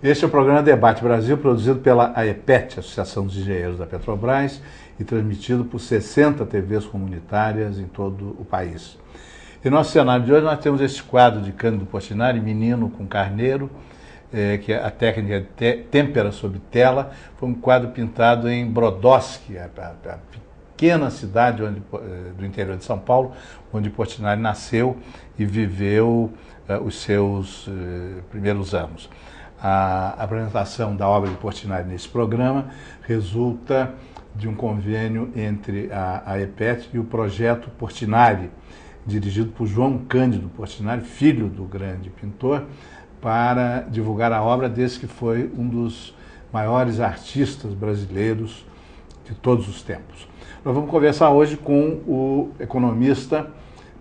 Este é o programa Debate Brasil, produzido pela AEPET, Associação dos Engenheiros da Petrobras, e transmitido por 60 TVs comunitárias em todo o país. E no nosso cenário de hoje nós temos esse quadro de Cândido Portinari, Menino com Carneiro, que a técnica é têmpera sobre tela. Foi um quadro pintado em Brodowski, a pequena cidade do interior de São Paulo, onde Portinari nasceu e viveu os seus primeiros anos. A apresentação da obra de Portinari nesse programa resulta de um convênio entre a AEPET e o projeto Portinari, dirigido por João Cândido Portinari, filho do grande pintor, para divulgar a obra desse que foi um dos maiores artistas brasileiros de todos os tempos. Nós vamos conversar hoje com o economista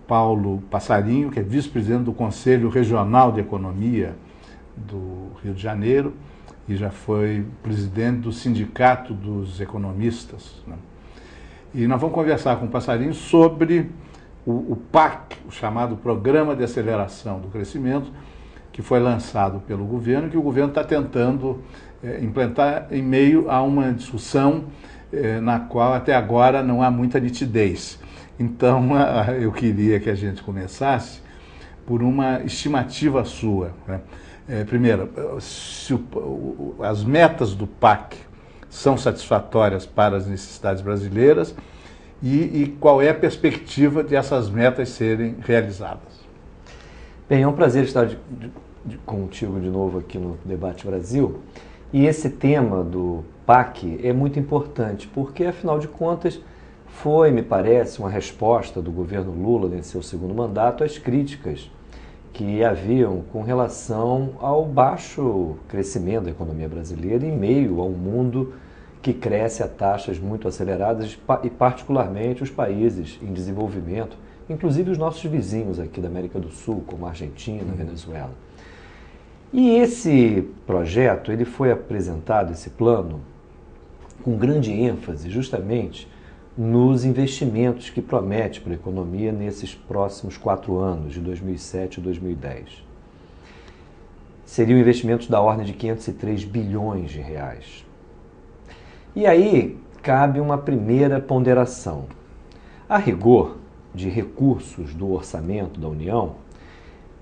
Paulo Passarinho, que é vice-presidente do Conselho Regional de Economia do Rio de Janeiro e já foi presidente do Sindicato dos Economistas, né? E nós vamos conversar com o Passarinho sobre o PAC, o chamado Programa de Aceleração do Crescimento, que foi lançado pelo governo, que o governo está tentando implantar em meio a uma discussão na qual até agora não há muita nitidez. Então, eu queria que a gente começasse por uma estimativa sua, né? Primeiro, se as metas do PAC são satisfatórias para as necessidades brasileiras e qual é a perspectiva de essas metas serem realizadas? Bem, é um prazer estar contigo de novo aqui no Debate Brasil. E esse tema do PAC é muito importante, porque, afinal de contas, foi, me parece, uma resposta do governo Lula, nesse seu segundo mandato, às críticas que haviam com relação ao baixo crescimento da economia brasileira em meio a um mundo que cresce a taxas muito aceleradas e particularmente os países em desenvolvimento, inclusive os nossos vizinhos aqui da América do Sul, como a Argentina, Venezuela. E esse projeto, ele foi apresentado, esse plano, com grande ênfase justamente nos investimentos que promete para a economia nesses próximos 4 anos, de 2007 a 2010. Seriam investimentos da ordem de 503 bilhões de reais. E aí cabe uma primeira ponderação. A rigor de recursos do orçamento da União,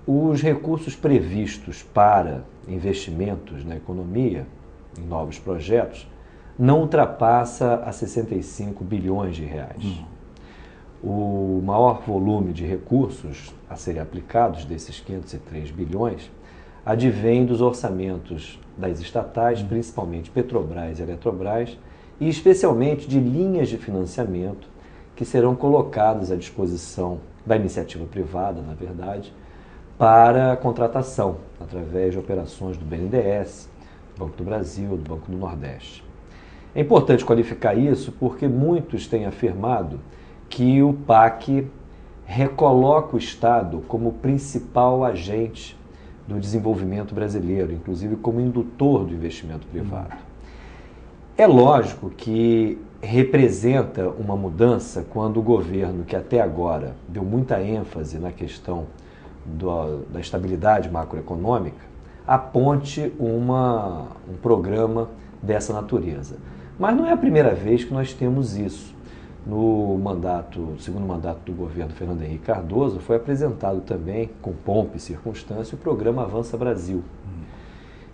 os recursos previstos para investimentos na economia, em novos projetos, não ultrapassa a 65 bilhões de reais. O maior volume de recursos a serem aplicados desses 503 bilhões advém dos orçamentos das estatais, principalmente Petrobras e Eletrobras, e especialmente de linhas de financiamento que serão colocadas à disposição da iniciativa privada, na verdade, para contratação, através de operações do BNDES, do Banco do Brasil, do Banco do Nordeste. É importante qualificar isso porque muitos têm afirmado que o PAC recoloca o Estado como principal agente do desenvolvimento brasileiro, inclusive como indutor do investimento privado. É lógico que representa uma mudança quando o governo, que até agora deu muita ênfase na questão da estabilidade macroeconômica, aponte um programa dessa natureza. Mas não é a primeira vez que nós temos isso. No segundo mandato do governo Fernando Henrique Cardoso, foi apresentado também, com pompa e circunstância, o programa Avança Brasil.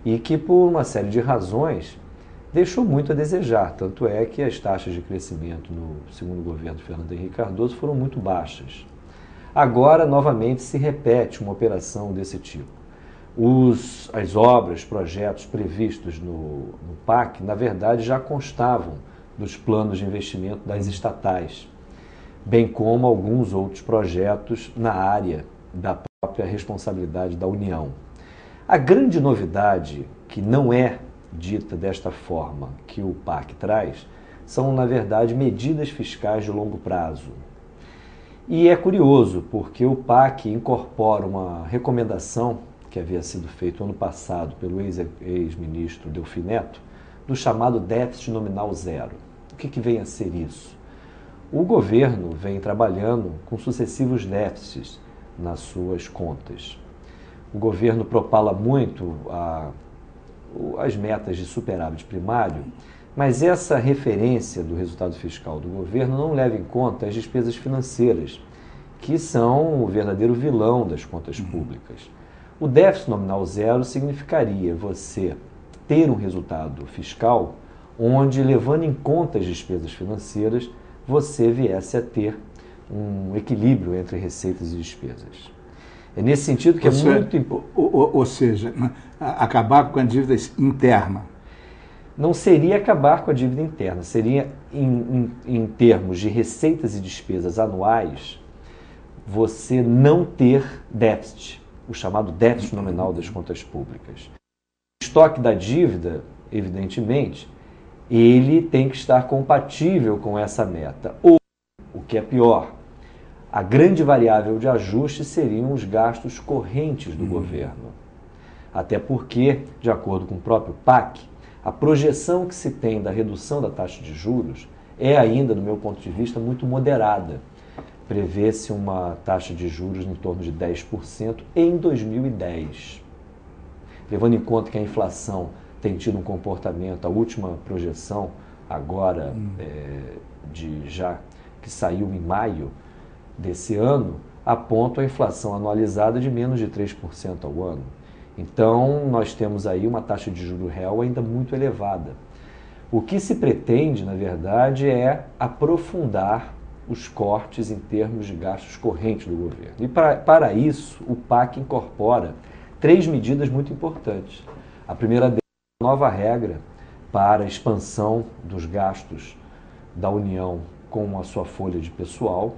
E que, por uma série de razões, deixou muito a desejar. Tanto é que as taxas de crescimento no segundo governo Fernando Henrique Cardoso foram muito baixas. Agora, novamente, se repete uma operação desse tipo. As obras, projetos previstos no PAC, na verdade, já constavam dos planos de investimento das estatais, bem como alguns outros projetos na área da própria responsabilidade da União. A grande novidade, que não é dita desta forma que o PAC traz, são, na verdade, medidas fiscais de longo prazo. E é curioso, porque o PAC incorpora uma recomendação que havia sido feito ano passado pelo ex-ministro Delfim Neto, do chamado déficit nominal zero. O que vem a ser isso? O governo vem trabalhando com sucessivos déficits nas suas contas. O governo propala muito as metas de superávit primário, mas essa referência do resultado fiscal do governo não leva em conta as despesas financeiras, que são o verdadeiro vilão das contas públicas. O déficit nominal zero significaria você ter um resultado fiscal onde, levando em conta as despesas financeiras, você viesse a ter um equilíbrio entre receitas e despesas. É nesse sentido que muito importante. Ou seja, acabar com a dívida interna. Não seria acabar com a dívida interna, seria em termos de receitas e despesas anuais, você não ter déficit, o chamado déficit nominal das contas públicas. O estoque da dívida, evidentemente, ele tem que estar compatível com essa meta. Ou, o que é pior, a grande variável de ajuste seriam os gastos correntes do governo. Até porque, de acordo com o próprio PAC, a projeção que se tem da redução da taxa de juros é ainda, do meu ponto de vista, muito moderada. Prevê-se uma taxa de juros em torno de 10% em 2010. Levando em conta que a inflação tem tido um comportamento, a última projeção agora, que saiu em maio desse ano, aponta a inflação anualizada de menos de 3% ao ano. Então, nós temos aí uma taxa de juros real ainda muito elevada. O que se pretende, na verdade, é aprofundar os cortes em termos de gastos correntes do governo. E para isso, o PAC incorpora 3 medidas muito importantes. A primeira delas é uma nova regra para a expansão dos gastos da União com a sua folha de pessoal,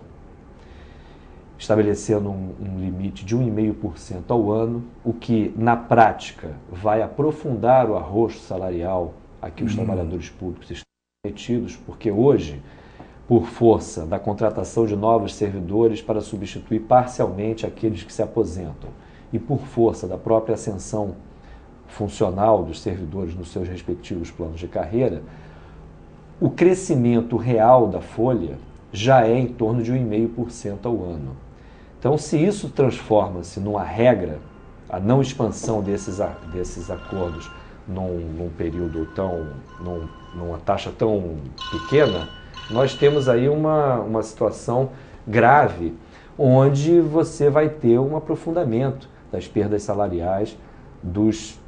estabelecendo um limite de 1,5% ao ano, o que, na prática, vai aprofundar o arroxo salarial a que os trabalhadores públicos estão metidos, porque hoje, por força da contratação de novos servidores para substituir parcialmente aqueles que se aposentam e por força da própria ascensão funcional dos servidores nos seus respectivos planos de carreira, o crescimento real da folha já é em torno de 1,5% ao ano. Então, se isso transforma-se numa regra, a não expansão desses acordos num período numa taxa tão pequena, nós temos aí uma situação grave, onde você vai ter um aprofundamento das perdas salariais dos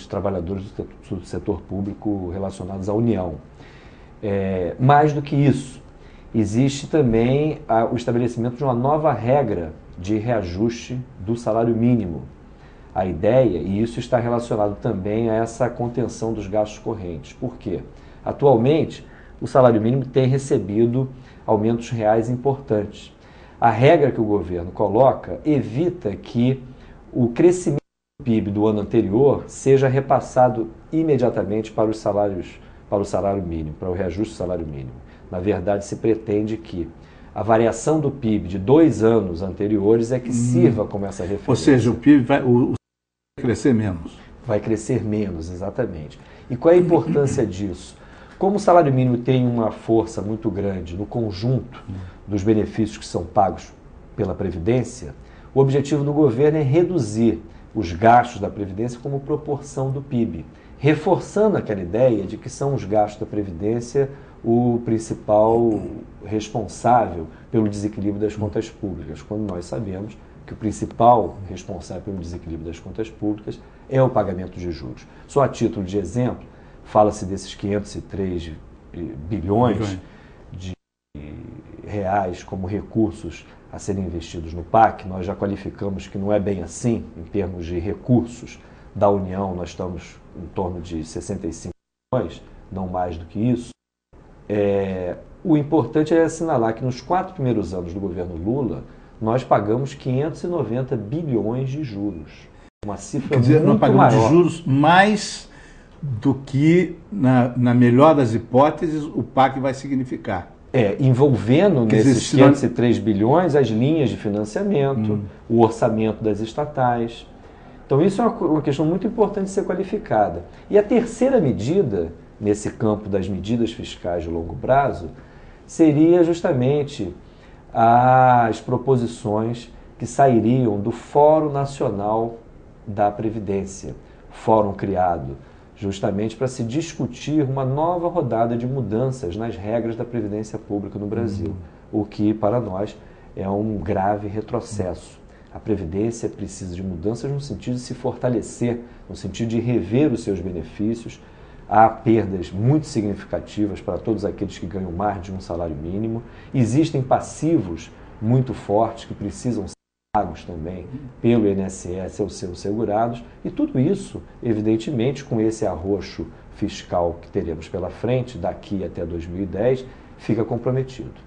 trabalhadores do setor público relacionados à União. Mais do que isso, existe também o estabelecimento de uma nova regra de reajuste do salário mínimo. A ideia, e isso está relacionado também a essa contenção dos gastos correntes. Por quê? Atualmente, o salário mínimo tem recebido aumentos reais importantes. A regra que o governo coloca evita que o crescimento do PIB do ano anterior seja repassado imediatamente para o salário mínimo, para o reajuste do salário mínimo. Na verdade, se pretende que a variação do PIB de 2 anos anteriores é que sirva como essa referência. Ou seja, o PIB vai crescer menos. Vai crescer menos, exatamente. E qual é a importância disso? Como o salário mínimo tem uma força muito grande no conjunto dos benefícios que são pagos pela Previdência, o objetivo do governo é reduzir os gastos da Previdência como proporção do PIB, reforçando aquela ideia de que são os gastos da Previdência o principal responsável pelo desequilíbrio das contas públicas, quando nós sabemos que o principal responsável pelo desequilíbrio das contas públicas é o pagamento de juros. Só a título de exemplo, fala-se desses 503 bilhões de reais como recursos a serem investidos no PAC. Nós já qualificamos que não é bem assim, em termos de recursos da União, nós estamos em torno de 65 bilhões, não mais do que isso. O importante é assinalar que nos 4 primeiros anos do governo Lula, nós pagamos 590 bilhões de juros. Uma cifra muito maior. Nós pagamos de juros mais do que, na melhor das hipóteses, o PAC vai significar. Envolvendo nesses 503 bilhões as linhas de financiamento, o orçamento das estatais. Então isso é uma questão muito importante de ser qualificada. E a terceira medida, nesse campo das medidas fiscais de longo prazo, seria justamente as proposições que sairiam do Fórum Nacional da Previdência, fórum criado justamente para se discutir uma nova rodada de mudanças nas regras da Previdência Pública no Brasil, o que para nós é um grave retrocesso. A Previdência precisa de mudanças no sentido de se fortalecer, no sentido de rever os seus benefícios. Há perdas muito significativas para todos aqueles que ganham mais de um salário mínimo. Existem passivos muito fortes que precisam ser pagos também pelo INSS aos seus segurados. E tudo isso, evidentemente, com esse arroxo fiscal que teremos pela frente, daqui até 2010, fica comprometido.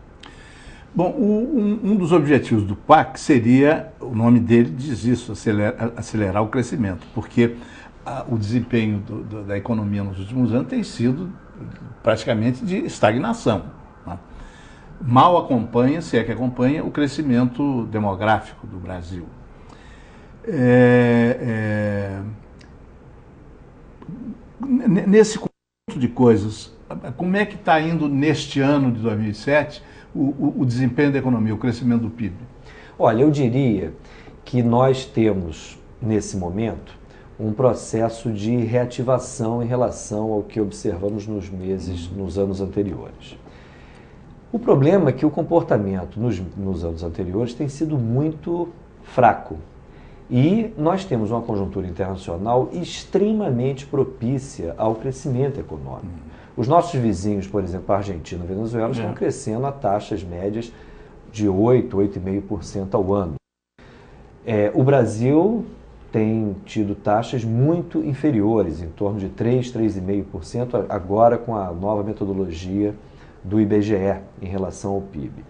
Bom, um dos objetivos do PAC seria, o nome dele diz isso, acelerar o crescimento, porque o desempenho da economia nos últimos anos tem sido praticamente de estagnação, né? Mal acompanha, se é que acompanha, o crescimento demográfico do Brasil. Nesse conjunto de coisas, como é que está indo neste ano de 2007 o desempenho da economia, o crescimento do PIB? Olha, eu diria que nós temos, nesse momento, um processo de reativação em relação ao que observamos nos anos anteriores. O problema é que o comportamento nos anos anteriores tem sido muito fraco. E nós temos uma conjuntura internacional extremamente propícia ao crescimento econômico. Os nossos vizinhos, por exemplo, a Argentina e a Venezuela, estão crescendo a taxas médias de 8%, 8,5% ao ano. O Brasil tem tido taxas muito inferiores, em torno de 3%, 3,5%, agora com a nova metodologia do IBGE em relação ao PIB.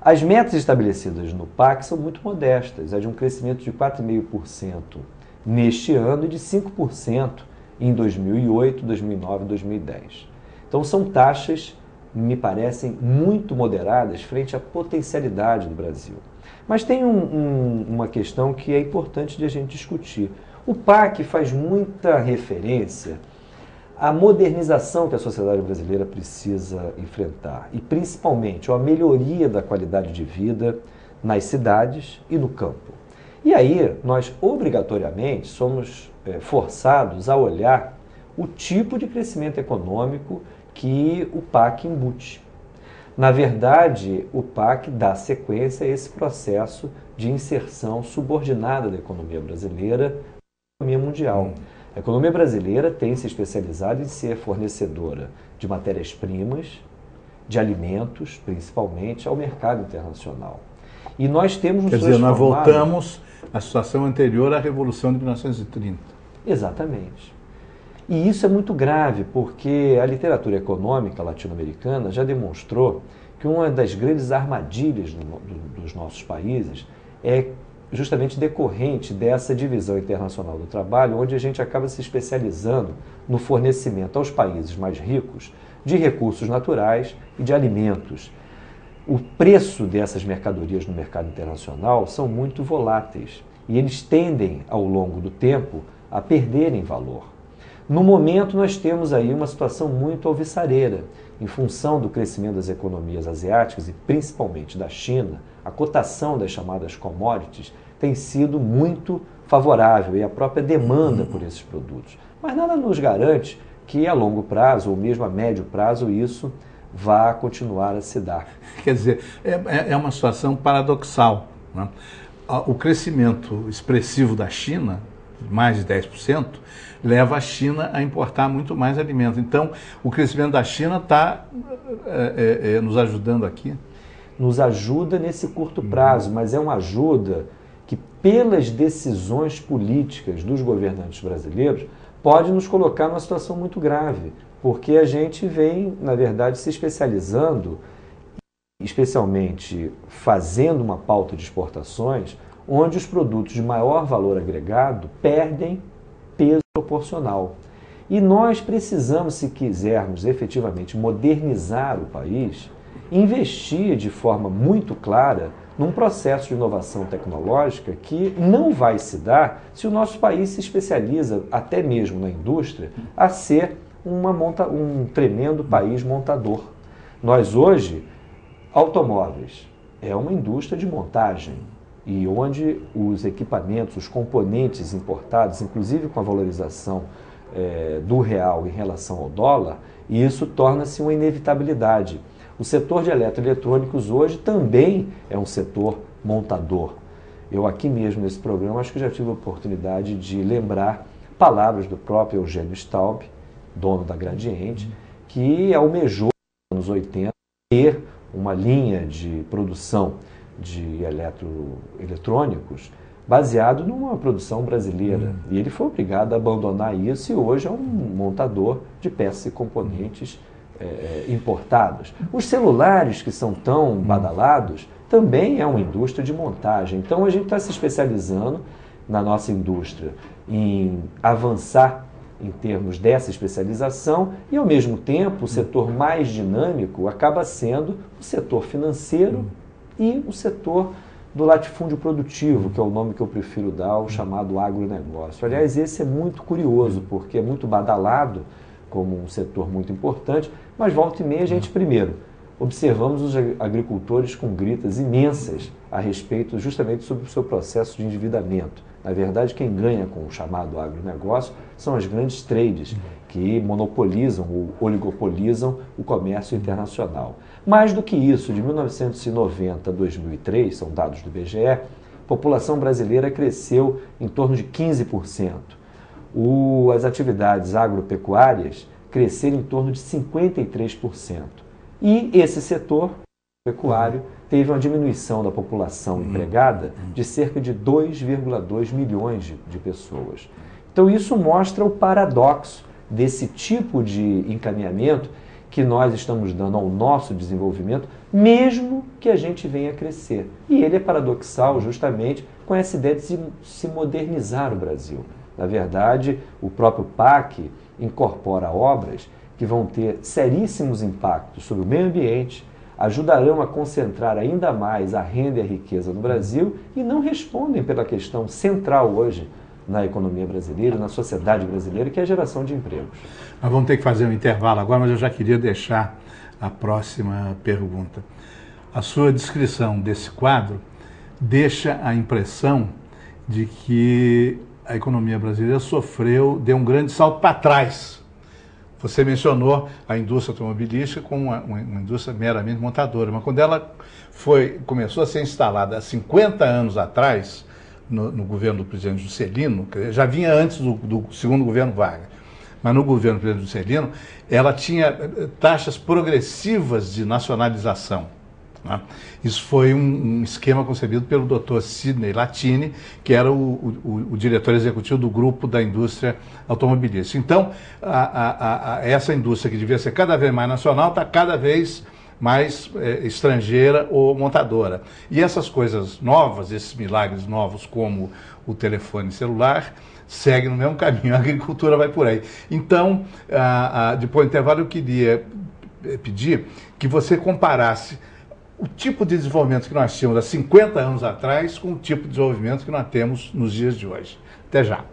As metas estabelecidas no PAC são muito modestas, é de um crescimento de 4,5% neste ano e de 5% em 2008, 2009 e 2010. Então são taxas, me parecem, muito moderadas frente à potencialidade do Brasil. Mas tem uma questão que é importante de a gente discutir. O PAC faz muita referência à modernização que a sociedade brasileira precisa enfrentar e, principalmente, a melhoria da qualidade de vida nas cidades e no campo. E aí, nós obrigatoriamente somos forçados a olhar o tipo de crescimento econômico que o PAC embute. Na verdade, o PAC dá sequência a esse processo de inserção subordinada da economia brasileira na economia mundial. A economia brasileira tem se especializado em ser fornecedora de matérias-primas, de alimentos, principalmente, ao mercado internacional. E nós temos Quer dizer, nós voltamos à situação anterior à Revolução de 1930. Exatamente. E isso é muito grave, porque a literatura econômica latino-americana já demonstrou que uma das grandes armadilhas dos nossos países é justamente decorrente dessa divisão internacional do trabalho, onde a gente acaba se especializando no fornecimento aos países mais ricos de recursos naturais e de alimentos. O preço dessas mercadorias no mercado internacional são muito voláteis e eles tendem, ao longo do tempo, a perderem valor. No momento, nós temos aí uma situação muito alvissareira. Em função do crescimento das economias asiáticas e principalmente da China, a cotação das chamadas commodities tem sido muito favorável e a própria demanda por esses produtos. Mas nada nos garante que a longo prazo, ou mesmo a médio prazo, isso vá continuar a se dar. Quer dizer, é uma situação paradoxal, né? O crescimento expressivo da China, mais de 10%, leva a China a importar muito mais alimentos. Então, o crescimento da China está nos ajudando aqui? Nos ajuda nesse curto prazo, mas é uma ajuda que, pelas decisões políticas dos governantes brasileiros, pode nos colocar numa situação muito grave, porque a gente vem, na verdade, se especializando, especialmente fazendo uma pauta de exportações, onde os produtos de maior valor agregado perdem peso proporcional. E nós precisamos, se quisermos efetivamente modernizar o país, investir de forma muito clara num processo de inovação tecnológica que não vai se dar se o nosso país se especializa, até mesmo na indústria, a ser um tremendo país montador. Nós hoje, automóveis, é uma indústria de montagem e onde os equipamentos, os componentes importados, inclusive com a valorização do real em relação ao dólar, isso torna-se uma inevitabilidade. O setor de eletroeletrônicos hoje também é um setor montador. Eu aqui mesmo nesse programa acho que já tive a oportunidade de lembrar palavras do próprio Eugênio Staub, dono da Gradiente, que almejou nos anos 80 ter uma linha de produção de eletroeletrônicos baseado numa produção brasileira. E ele foi obrigado a abandonar isso e hoje é um montador de peças e componentes importados. Os celulares que são tão badalados também é uma indústria de montagem. Então a gente está se especializando na nossa indústria em avançar em termos dessa especialização e, ao mesmo tempo, o setor mais dinâmico acaba sendo o setor financeiro e o setor do latifúndio produtivo, que é o nome que eu prefiro dar, o chamado agronegócio. Aliás, esse é muito curioso, porque é muito badalado como um setor muito importante, mas volta e meia a gente primeiro observamos os agricultores com gritas imensas a respeito justamente sobre o seu processo de endividamento. Na verdade, quem ganha com o chamado agronegócio são as grandes trades que monopolizam ou oligopolizam o comércio internacional. Mais do que isso, de 1990 a 2003, são dados do IBGE, a população brasileira cresceu em torno de 15%. As atividades agropecuárias cresceram em torno de 53%. E esse setor pecuário teve uma diminuição da população empregada de cerca de 2,2 milhões de pessoas. Então isso mostra o paradoxo desse tipo de encaminhamento que nós estamos dando ao nosso desenvolvimento, mesmo que a gente venha a crescer. E ele é paradoxal justamente com essa ideia de se modernizar o Brasil. Na verdade, o próprio PAC incorpora obras que vão ter seríssimos impactos sobre o meio ambiente, ajudarão a concentrar ainda mais a renda e a riqueza no Brasil e não respondem pela questão central hoje na economia brasileira, na sociedade brasileira, que é a geração de empregos. Nós vamos ter que fazer um intervalo agora, mas eu já queria deixar a próxima pergunta. A sua descrição desse quadro deixa a impressão de que a economia brasileira deu um grande salto para trás. Você mencionou a indústria automobilística como uma indústria meramente montadora, mas quando ela começou a ser instalada há 50 anos atrás, no governo do presidente Juscelino, já vinha antes do segundo governo Vargas, mas no governo do presidente Juscelino, ela tinha taxas progressivas de nacionalização. Né? Isso foi um esquema concebido pelo Dr. Sidney Latini, que era o diretor executivo do grupo da indústria automobilística. Então, essa indústria que devia ser cada vez mais nacional está cada vez mais estrangeira ou montadora. E essas coisas novas, esses milagres novos como o telefone celular, seguem no mesmo caminho, a agricultura vai por aí. Então, depois do intervalo, eu queria pedir que você comparasse o tipo de desenvolvimento que nós tínhamos há 50 anos atrás com o tipo de desenvolvimento que nós temos nos dias de hoje. Até já.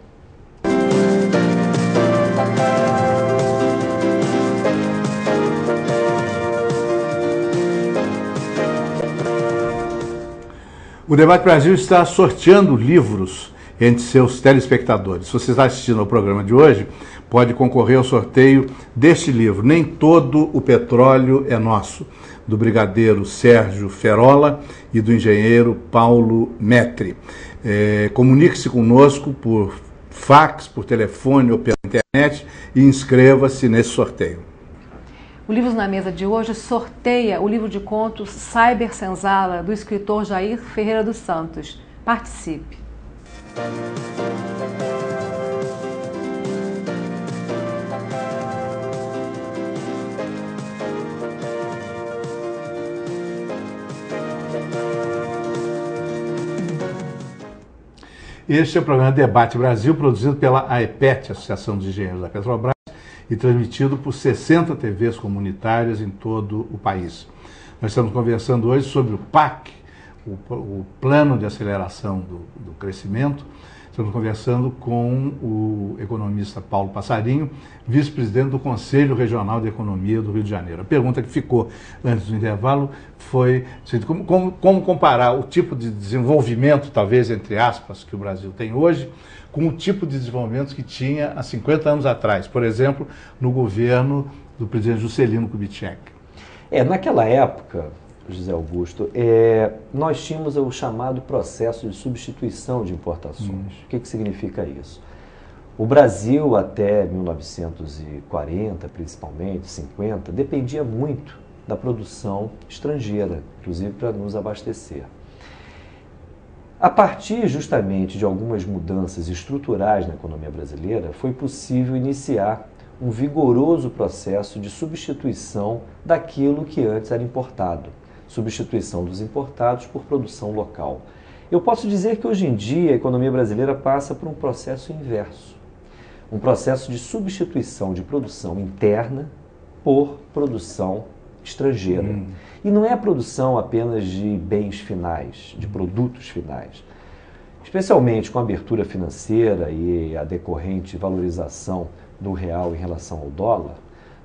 O Debate Brasil está sorteando livros entre seus telespectadores. Se você está assistindo ao programa de hoje, pode concorrer ao sorteio deste livro, Nem Todo o Petróleo é Nosso, do brigadeiro Sérgio Ferola e do engenheiro Paulo Metri. Comunique-se conosco por fax, por telefone ou pela internet e inscreva-se nesse sorteio. O Livros na Mesa de hoje sorteia o livro de contos Cyber Senzala, do escritor Jair Ferreira dos Santos. Participe! Este é o programa Debate Brasil, produzido pela AEPET, Associação dos Engenheiros da Petrobras, e transmitido por 60 TVs comunitárias em todo o país. Nós estamos conversando hoje sobre o PAC, o Plano de Aceleração do Crescimento. Estamos conversando com o economista Paulo Passarinho, vice-presidente do Conselho Regional de Economia do Rio de Janeiro. A pergunta que ficou antes do intervalo foi como comparar o tipo de desenvolvimento, talvez entre aspas, que o Brasil tem hoje, com o tipo de desenvolvimento que tinha há 50 anos atrás, por exemplo, no governo do presidente Juscelino Kubitschek. Naquela época, José Augusto, nós tínhamos o chamado processo de substituição de importações. O que significa isso? O Brasil, até 1940, principalmente, 50, dependia muito da produção estrangeira, inclusive para nos abastecer. A partir justamente de algumas mudanças estruturais na economia brasileira, foi possível iniciar um vigoroso processo de substituição daquilo que antes era importado. Substituição dos importados por produção local. Eu posso dizer que hoje em dia a economia brasileira passa por um processo inverso. Um processo de substituição de produção interna por produção estrangeira. E não é a produção apenas de bens finais, de produtos finais. Especialmente com a abertura financeira e a decorrente valorização do real em relação ao dólar,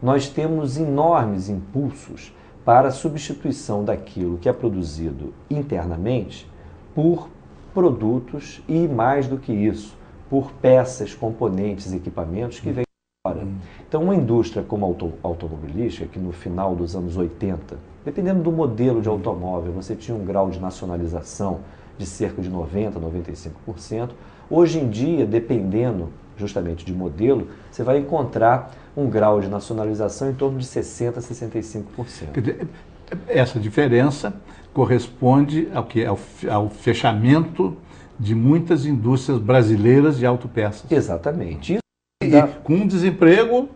nós temos enormes impulsos para a substituição daquilo que é produzido internamente por produtos e, mais do que isso, por peças, componentes, equipamentos que vêm de fora. Então, uma indústria como a automobilística, que no final dos anos 80, dependendo do modelo de automóvel, você tinha um grau de nacionalização de cerca de 90%, 95%. Hoje em dia, dependendo justamente de modelo, você vai encontrar um grau de nacionalização em torno de 60% a 65%. Essa diferença corresponde ao fechamento de muitas indústrias brasileiras de autopeças. Exatamente. Com desemprego...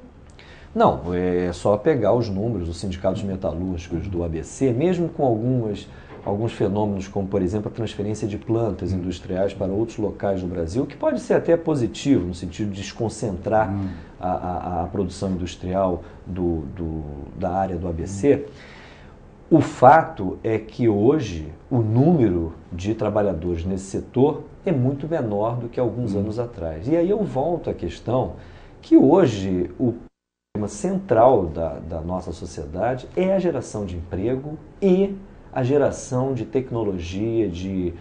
Não, é só pegar os números dos sindicatos metalúrgicos do ABC, mesmo com alguns fenômenos, como, por exemplo, a transferência de plantas industriais para outros locais do Brasil, que pode ser até positivo, no sentido de desconcentrar a produção industrial da área do ABC. O fato é que hoje o número de trabalhadores nesse setor é muito menor do que alguns anos atrás. E aí eu volto à questão que hoje o problema central da nossa sociedade é a geração de emprego e a geração de tecnologia, de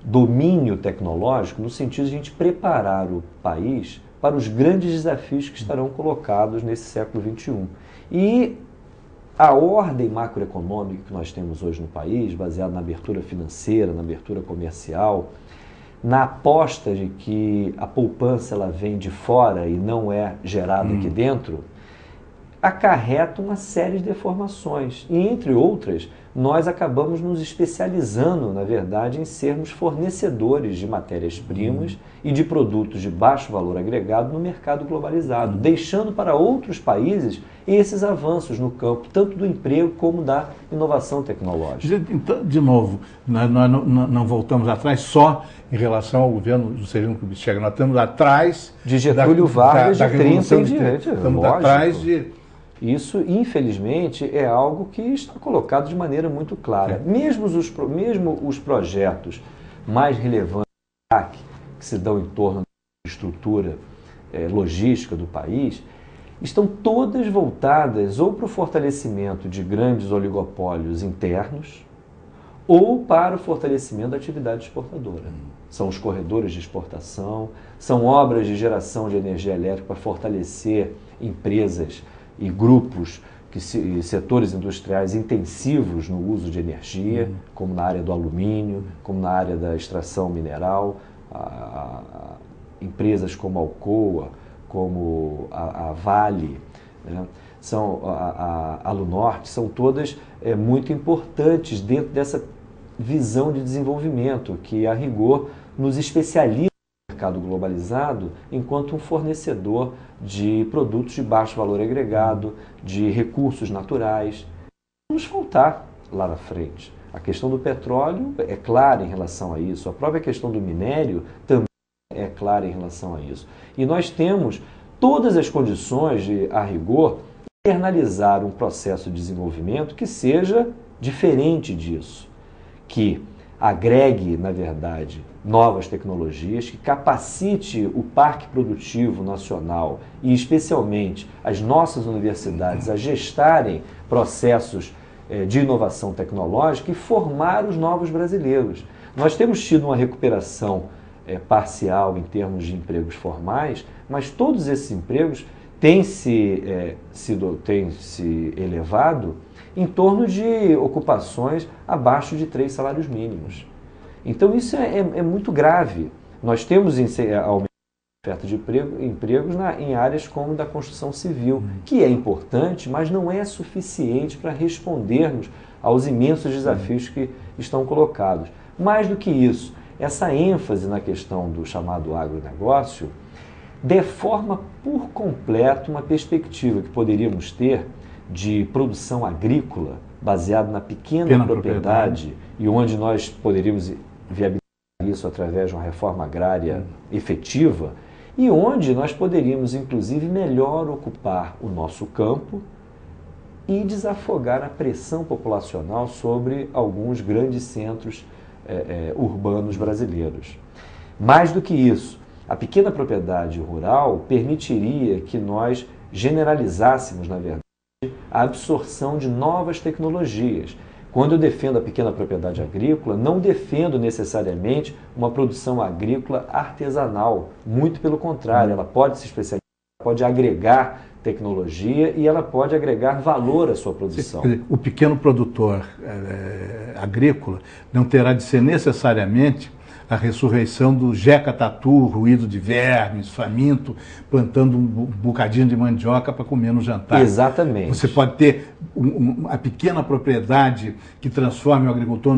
domínio tecnológico, no sentido de a gente preparar o país para os grandes desafios que estarão colocados nesse século XXI. E a ordem macroeconômica que nós temos hoje no país, baseada na abertura financeira, na abertura comercial, na aposta de que a poupança ela vem de fora e não é gerada aqui dentro, acarreta uma série de deformações. E, entre outras, nós acabamos nos especializando, na verdade, em sermos fornecedores de matérias-primas e de produtos de baixo valor agregado no mercado globalizado, deixando para outros países esses avanços no campo, tanto do emprego como da inovação tecnológica. Então, de novo, nós não voltamos atrás só em relação ao governo do Juscelino Kubitschek, nós estamos atrás de Getúlio Vargas, de 30 em diante. Estamos atrás de... Isso, infelizmente, é algo que está colocado de maneira muito clara. Mesmo os projetos mais relevantes que se dão em torno da estrutura logística do país, estão todas voltadas ou para o fortalecimento de grandes oligopólios internos ou para o fortalecimento da atividade exportadora. São os corredores de exportação, são obras de geração de energia elétrica para fortalecer empresas e grupos, setores industriais intensivos no uso de energia, como na área do alumínio, como na área da extração mineral, empresas como a Alcoa, como a Vale, né? A Alunorte, são todas muito importantes dentro dessa visão de desenvolvimento que, a rigor, nos especializa no mercado globalizado enquanto um fornecedor de produtos de baixo valor agregado, de recursos naturais. Vamos faltar lá na frente. A questão do petróleo é clara em relação a isso, a própria questão do minério também é clara em relação a isso. E nós temos todas as condições de, a rigor, internalizar um processo de desenvolvimento que seja diferente disso, que agregue, na verdade, novas tecnologias, que capacite o parque produtivo nacional e, especialmente, as nossas universidades a gestarem processos de inovação tecnológica e formar os novos brasileiros. Nós temos tido uma recuperação parcial em termos de empregos formais, mas todos esses empregos têm se elevado em torno de ocupações abaixo de 3 salários mínimos. Então isso é muito grave. Nós temos aumento de oferta de empregos em áreas como da construção civil, que é importante, mas não é suficiente para respondermos aos imensos desafios que estão colocados. Mais do que isso, essa ênfase na questão do chamado agronegócio deforma por completo uma perspectiva que poderíamos ter de produção agrícola baseada na pequena propriedade e onde nós poderíamos viabilizar isso através de uma reforma agrária efetiva e onde nós poderíamos, inclusive, melhor ocupar o nosso campo e desafogar a pressão populacional sobre alguns grandes centros urbanos brasileiros. Mais do que isso, a pequena propriedade rural permitiria que nós generalizássemos, na verdade, a absorção de novas tecnologias. Quando eu defendo a pequena propriedade agrícola, não defendo necessariamente uma produção agrícola artesanal. Muito pelo contrário, ela pode se especializar, pode agregar tecnologia e ela pode agregar valor à sua produção. O pequeno produtor agrícola não terá de ser necessariamente a ressurreição do Jeca Tatu, ruído de vermes, faminto, plantando um bocadinho de mandioca para comer no jantar. Exatamente. Você pode ter a pequena propriedade que transforme o agricultor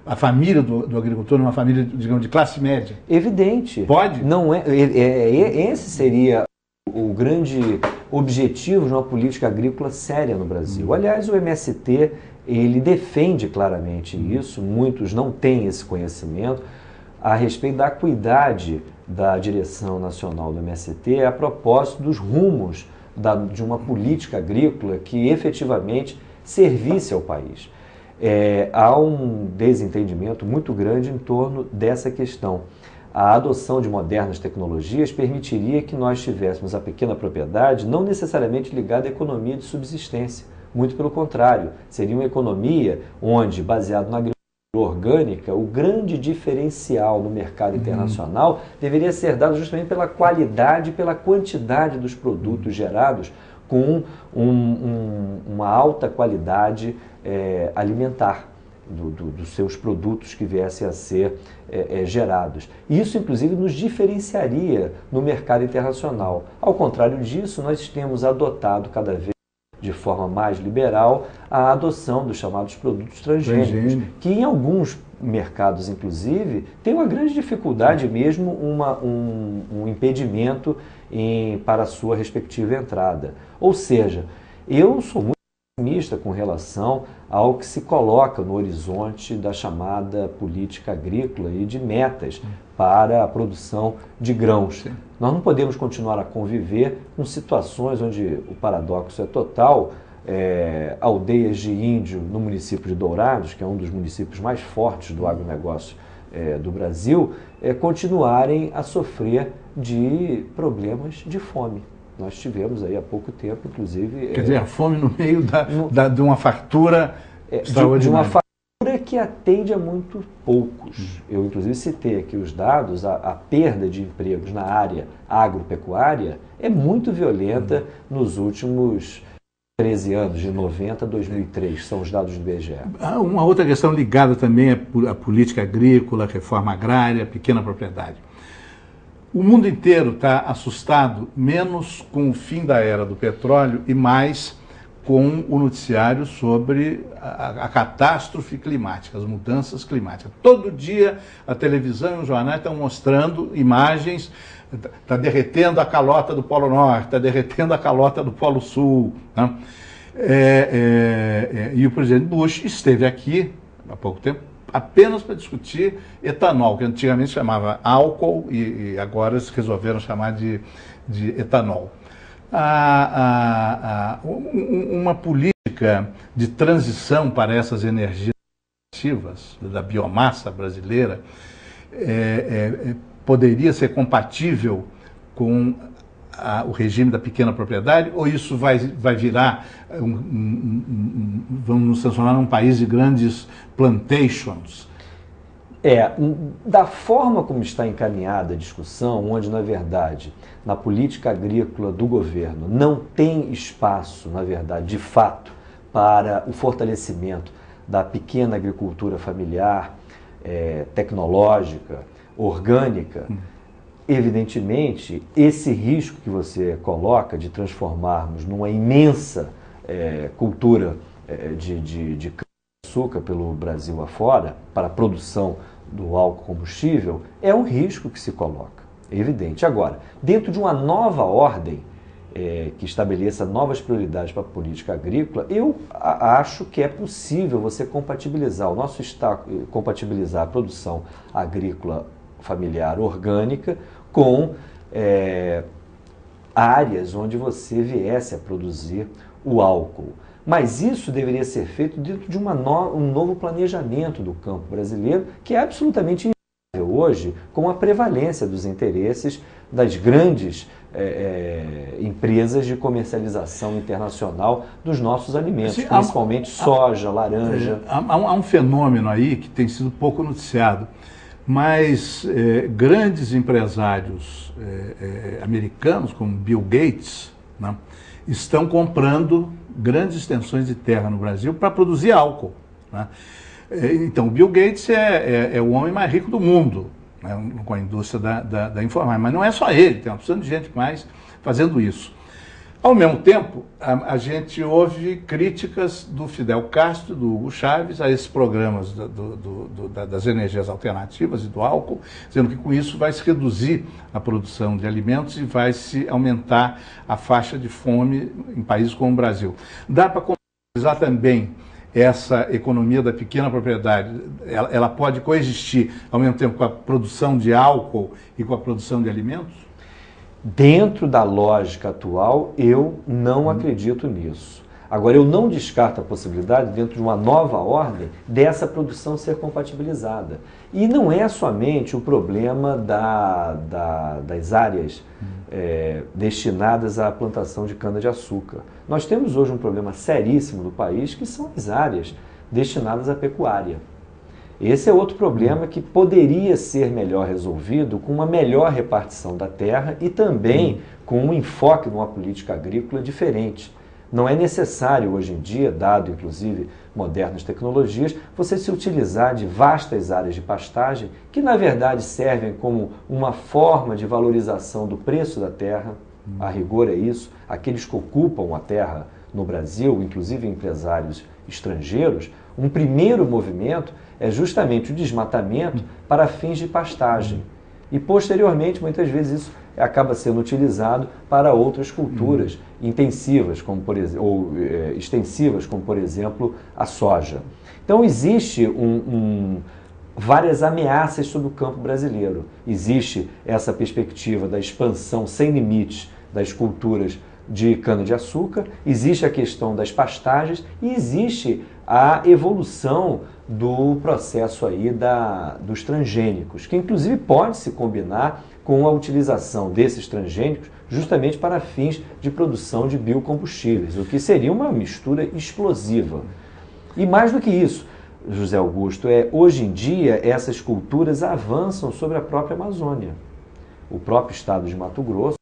a família do agricultor numa família, digamos, de classe média. Evidente. Pode? Não esse seria o grande objetivo de uma política agrícola séria no Brasil. Aliás, o MST, ele defende claramente isso, muitos não têm esse conhecimento, a respeito da acuidade da direção nacional do MST a propósito dos rumos de uma política agrícola que efetivamente servisse ao país. Há um desentendimento muito grande em torno dessa questão. A adoção de modernas tecnologias permitiria que nós tivéssemos a pequena propriedade não necessariamente ligada à economia de subsistência. Muito pelo contrário, seria uma economia onde, baseado na agricultura orgânica, o grande diferencial no mercado internacional deveria ser dado justamente pela qualidade e pela quantidade dos produtos gerados com uma alta qualidade alimentar dos seus produtos que viessem a ser gerados. Isso, inclusive, nos diferenciaria no mercado internacional. Ao contrário disso, nós temos adotado cada vez de forma mais liberal, a adoção dos chamados produtos transgênicos, que em alguns mercados, inclusive, tem uma grande dificuldade mesmo, um impedimento para a sua respectiva entrada. Ou seja, eu sou muito pessimista com relação ao que se coloca no horizonte da chamada política agrícola e de metas para a produção de grãos. Sim. Nós não podemos continuar a conviver com situações onde o paradoxo é total, aldeias de índio no município de Dourados, que é um dos municípios mais fortes do agronegócio do Brasil, continuarem a sofrer de problemas de fome. Nós tivemos aí há pouco tempo, inclusive... Quer dizer, a fome no meio de uma fartura extraordinária. De uma fartura que atende a muito poucos. Eu, inclusive, citei aqui os dados, a perda de empregos na área agropecuária é muito violenta nos últimos 13 anos, de 90 a 2003, são os dados do IBGE. Uma outra questão ligada também à política agrícola, reforma agrária, pequena propriedade. O mundo inteiro está assustado, menos com o fim da era do petróleo e mais com o noticiário sobre a catástrofe climática, as mudanças climáticas. Todo dia a televisão e os jornais estão mostrando imagens, está derretendo a calota do Polo Norte, está derretendo a calota do Polo Sul. Né? E o presidente Bush esteve aqui há pouco tempo apenas para discutir etanol, que antigamente chamava álcool e agora resolveram chamar de etanol. Uma política política de transição para essas energias ativas da biomassa brasileira poderia ser compatível com o regime da pequena propriedade, ou isso vai virar, vamos nos transformar num país de grandes plantations? Da forma como está encaminhada a discussão, onde, na verdade, na política agrícola do governo não tem espaço, na verdade, de fato, para o fortalecimento da pequena agricultura familiar, tecnológica, orgânica, evidentemente, esse risco que você coloca de transformarmos numa imensa cultura de cana-de-açúcar pelo Brasil afora, para a produção do álcool combustível, é um risco que se coloca, é evidente. Agora, dentro de uma nova ordem que estabeleça novas prioridades para a política agrícola, eu acho que é possível você compatibilizar compatibilizar a produção agrícola familiar orgânica com áreas onde você viesse a produzir o álcool. Mas isso deveria ser feito dentro de um novo planejamento do campo brasileiro, que é absolutamente inviável hoje, com a prevalência dos interesses das grandes empresas de comercialização internacional dos nossos alimentos, principalmente soja, laranja. Há um fenômeno aí que tem sido pouco noticiado, mas grandes empresários americanos, como Bill Gates, né, estão comprando grandes extensões de terra no Brasil para produzir álcool, né? Então, o Bill Gates é o homem mais rico do mundo, né, com a indústria da informática, mas não é só ele, tem uma porção de gente mais fazendo isso. Ao mesmo tempo, a gente ouve críticas do Fidel Castro, do Hugo Chávez, a esses programas das energias alternativas e do álcool, dizendo que com isso vai se reduzir a produção de alimentos e vai se aumentar a faixa de fome em países como o Brasil. Dá para compatibilizar também essa economia da pequena propriedade? Ela pode coexistir ao mesmo tempo com a produção de álcool e com a produção de alimentos? Dentro da lógica atual, eu não acredito nisso. Agora, eu não descarto a possibilidade, dentro de uma nova ordem, dessa produção ser compatibilizada. E não é somente o problema das áreas destinadas à plantação de cana-de-açúcar. Nós temos hoje um problema seríssimo no país, que são as áreas destinadas à pecuária. Esse é outro problema que poderia ser melhor resolvido com uma melhor repartição da terra e também com um enfoque numa política agrícola diferente. Não é necessário hoje em dia, dado inclusive modernas tecnologias, você se utilizar de vastas áreas de pastagem que na verdade servem como uma forma de valorização do preço da terra. A rigor é isso. Aqueles que ocupam a terra no Brasil, inclusive empresários estrangeiros, um primeiro movimento é justamente o desmatamento para fins de pastagem. E posteriormente, muitas vezes, isso acaba sendo utilizado para outras culturas intensivas, como por exemplo, ou extensivas, como por exemplo a soja. Então existe várias ameaças sobre o campo brasileiro. Existe essa perspectiva da expansão sem limites das culturas de cana-de-açúcar, existe a questão das pastagens e existe a evolução do processo aí dos transgênicos, que inclusive pode se combinar com a utilização desses transgênicos justamente para fins de produção de biocombustíveis, o que seria uma mistura explosiva. E mais do que isso, José Augusto, hoje em dia essas culturas avançam sobre a própria Amazônia. O próprio estado de Mato Grosso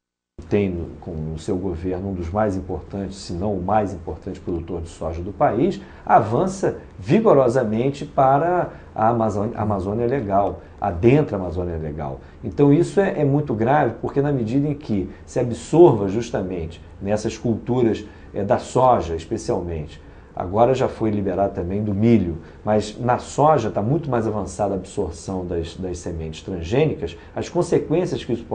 tem com o seu governo um dos mais importantes, se não o mais importante produtor de soja do país, avança vigorosamente para a Amazônia Legal, adentra a Amazônia Legal. Então isso é muito grave, porque na medida em que se absorva justamente nessas culturas da soja, especialmente, agora já foi liberado também do milho, mas na soja está muito mais avançada a absorção das sementes transgênicas, as consequências que isso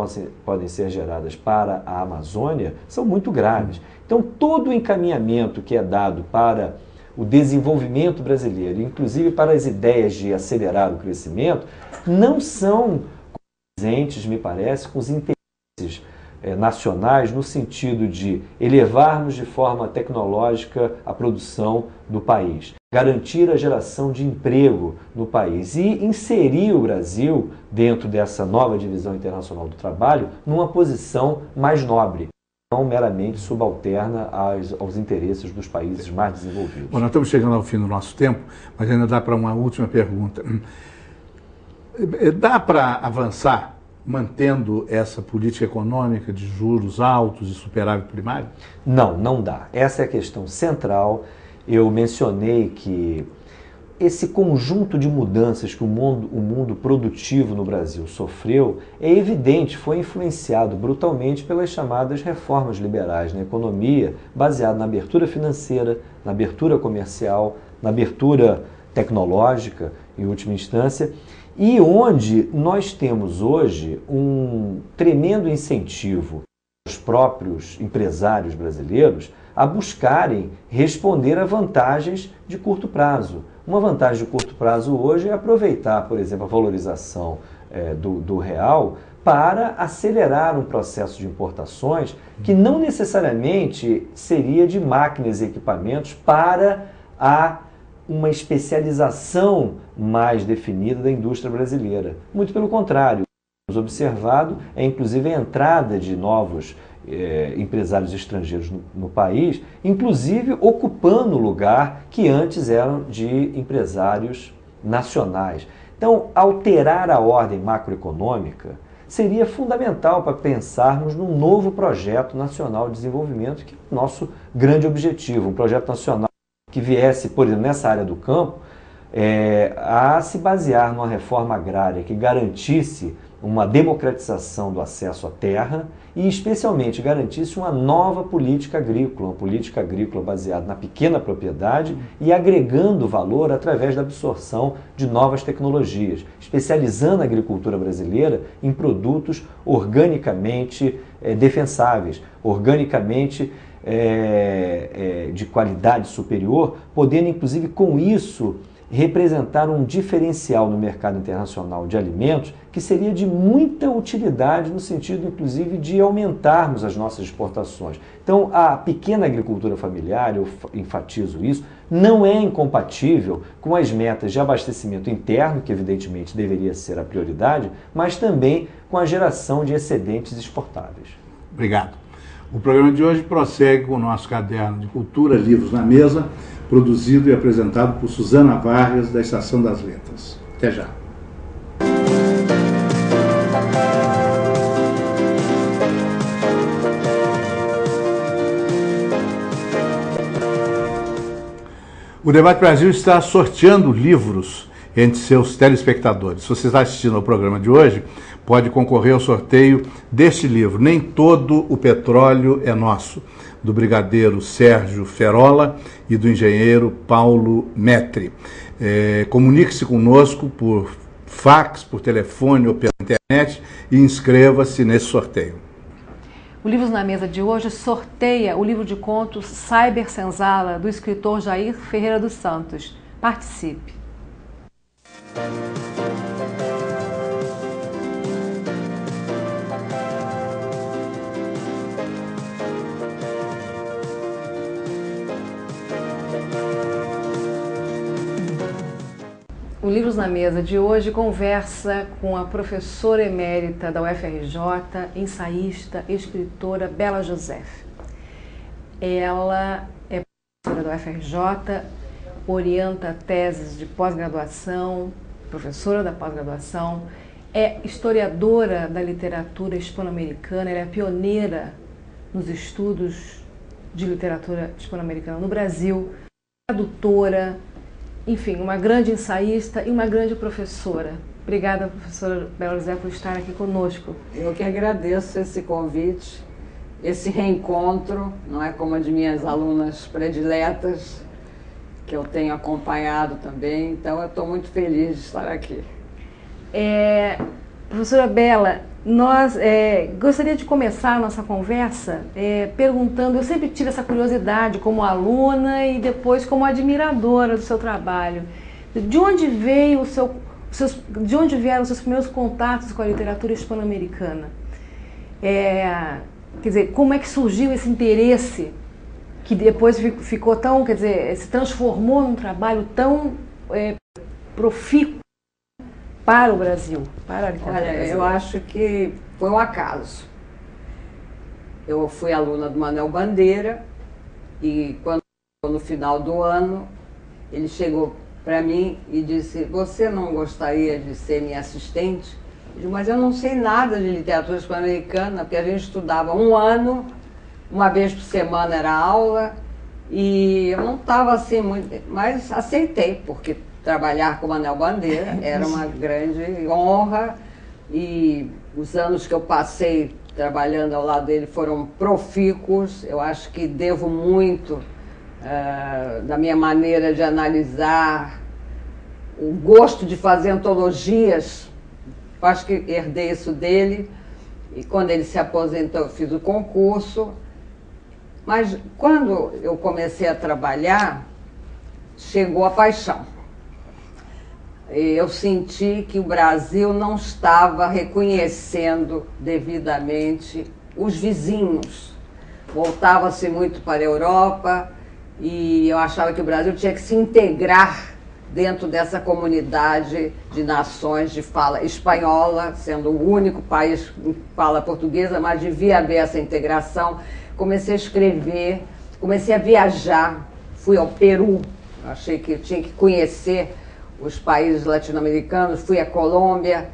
podem ser geradas para a Amazônia são muito graves. Então todo o encaminhamento que é dado para o desenvolvimento brasileiro, inclusive para as ideias de acelerar o crescimento, não são condizentes, me parece, com os interesses nacionais no sentido de elevarmos de forma tecnológica a produção do país, garantir a geração de emprego no país e inserir o Brasil dentro dessa nova divisão internacional do trabalho numa posição mais nobre, não meramente subalterna aos interesses dos países mais desenvolvidos. Bom, nós estamos chegando ao fim do nosso tempo, mas ainda dá para uma última pergunta. Dá para avançar mantendo essa política econômica de juros altos e superávit primário? Não, não dá. Essa é a questão central. Eu mencionei que esse conjunto de mudanças que o mundo produtivo no Brasil sofreu é evidente, foi influenciado brutalmente pelas chamadas reformas liberais na economia, baseado na abertura financeira, na abertura comercial, na abertura tecnológica, em última instância, e onde nós temos hoje um tremendo incentivo aos próprios empresários brasileiros a buscarem responder a vantagens de curto prazo. Uma vantagem de curto prazo hoje é aproveitar, por exemplo, a valorização do real para acelerar um processo de importações que não necessariamente seria de máquinas e equipamentos para uma especialização mais definida da indústria brasileira. Muito pelo contrário, o que temos observado é inclusive a entrada de novos empresários estrangeiros no país, inclusive ocupando o lugar que antes eram de empresários nacionais. Então, alterar a ordem macroeconômica seria fundamental para pensarmos num novo projeto nacional de desenvolvimento, que é o nosso grande objetivo, um projeto nacional que viesse, por exemplo, nessa área do campo, a se basear numa reforma agrária que garantisse uma democratização do acesso à terra e, especialmente, garantisse uma nova política agrícola, uma política agrícola baseada na pequena propriedade e agregando valor através da absorção de novas tecnologias, especializando a agricultura brasileira em produtos organicamente defensáveis, organicamente de qualidade superior, podendo, inclusive, com isso, representar um diferencial no mercado internacional de alimentos que seria de muita utilidade no sentido, inclusive, de aumentarmos as nossas exportações. Então, a pequena agricultura familiar, eu enfatizo isso, não é incompatível com as metas de abastecimento interno, que evidentemente deveria ser a prioridade, mas também com a geração de excedentes exportáveis. Obrigado. O programa de hoje prossegue com o nosso caderno de Cultura, Livros na Mesa, produzido e apresentado por Suzana Vargas, da Estação das Letras. Até já. O Debate Brasil está sorteando livros entre seus telespectadores. Se você está assistindo ao programa de hoje, pode concorrer ao sorteio deste livro, Nem Todo o Petróleo é Nosso, do brigadeiro Sérgio Ferola e do engenheiro Paulo Metri. Comunique-se conosco por fax, por telefone ou pela internet e inscreva-se nesse sorteio. O Livros na Mesa de hoje sorteia o livro de contos Cybersenzala, do escritor Jair Ferreira dos Santos. Participe! O Livros na Mesa de hoje conversa com a professora emérita da UFRJ, ensaísta, escritora Bela Joseph. Ela é professora da UFRJ, orienta teses de pós-graduação, professora da pós-graduação, é historiadora da literatura hispano-americana, ela é pioneira nos estudos de literatura hispano-americana no Brasil, tradutora, enfim, uma grande ensaísta e uma grande professora. Obrigada, professora Bela José, por estar aqui conosco. Eu que agradeço esse convite, esse reencontro, não é, como a de minhas alunas prediletas, que eu tenho acompanhado também, então eu estou muito feliz de estar aqui. Professora Bela, gostaria de começar a nossa conversa perguntando, eu sempre tive essa curiosidade como aluna e depois como admiradora do seu trabalho. De onde vieram os seus primeiros contatos com a literatura hispano-americana? Quer dizer, como é que surgiu esse interesse que depois ficou tão, quer dizer, se transformou num trabalho tão profícuo para o Brasil, para a literatura brasileira? Eu acho que foi um acaso. Eu fui aluna do Manuel Bandeira e quando no final do ano ele chegou para mim e disse: você não gostaria de ser minha assistente? Eu disse: mas eu não sei nada de literatura hispano-americana, porque a gente estudava um ano, uma vez por semana era aula, e eu não estava assim muito, mas aceitei, porque trabalhar com o Manuel Bandeira era uma grande honra, e os anos que eu passei trabalhando ao lado dele foram profícuos. Eu acho que devo muito da minha maneira de analisar, o gosto de fazer antologias. Eu acho que herdei isso dele, e quando ele se aposentou eu fiz o concurso. Mas quando eu comecei a trabalhar, chegou a paixão. Eu senti que o Brasil não estava reconhecendo devidamente os vizinhos. Voltava-se muito para a Europa e eu achava que o Brasil tinha que se integrar dentro dessa comunidade de nações de fala espanhola, sendo o único país que fala portuguesa, mas devia haver essa integração. Comecei a escrever, comecei a viajar, fui ao Peru, achei que eu tinha que conhecer os países latino-americanos, fui à Colômbia